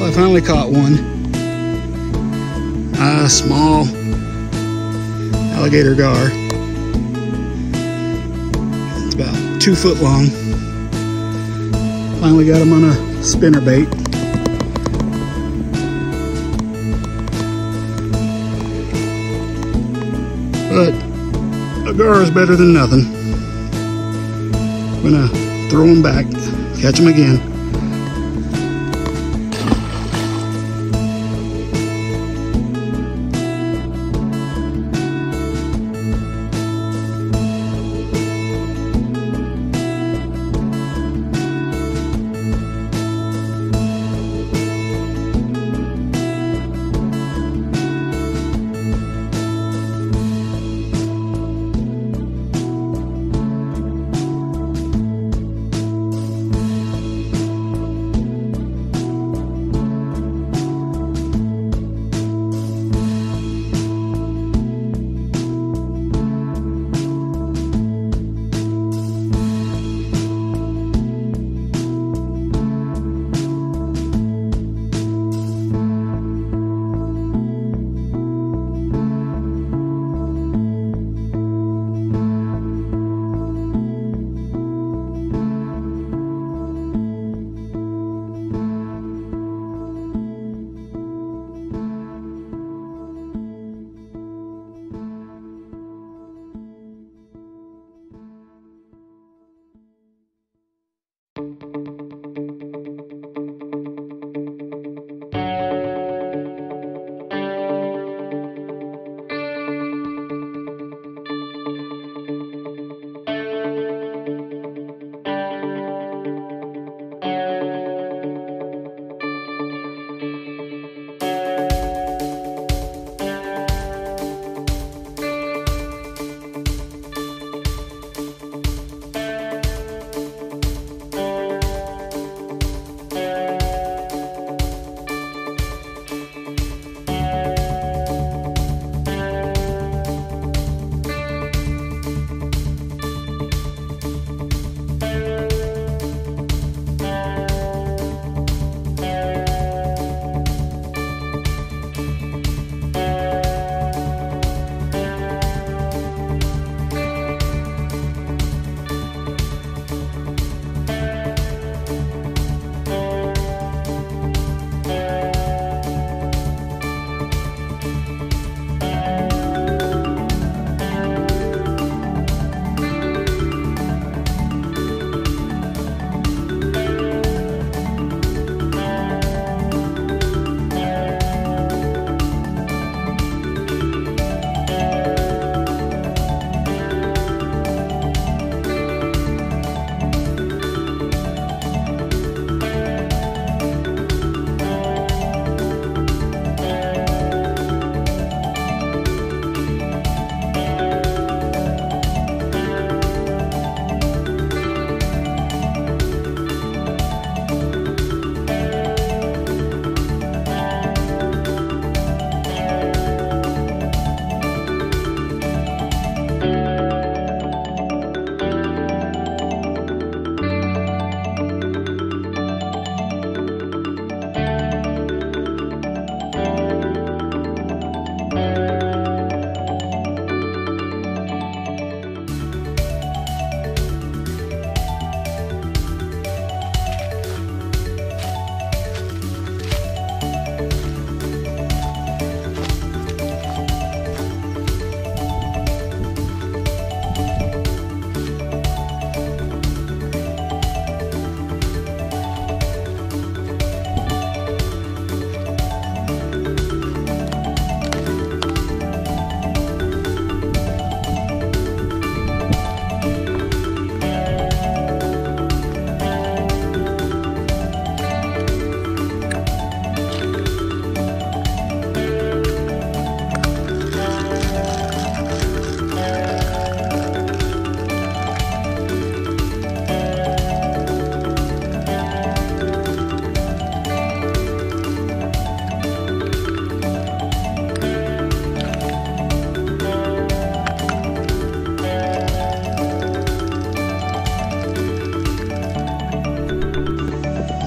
Well, I finally caught one. A small alligator gar. It's about 2 foot long. Finally got him on a spinner bait. But a gar is better than nothing. I'm gonna throw him back, catch him again.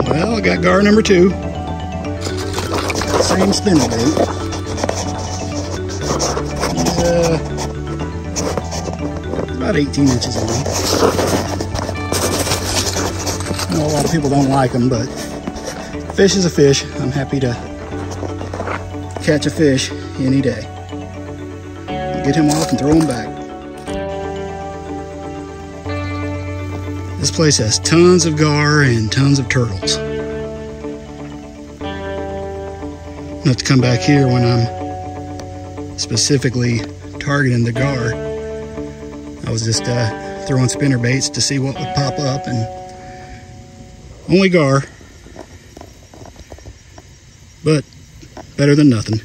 Well, I got gar number 2. same spinnerbait. He's about 18 inches long. I know a lot of people don't like them, but fish is a fish. I'm happy to catch a fish any day. Get him off and throw him back. This place has tons of gar and tons of turtles. I'll have to come back here when I'm specifically targeting the gar. I was just throwing spinner baits to see what would pop up, and only gar, but better than nothing.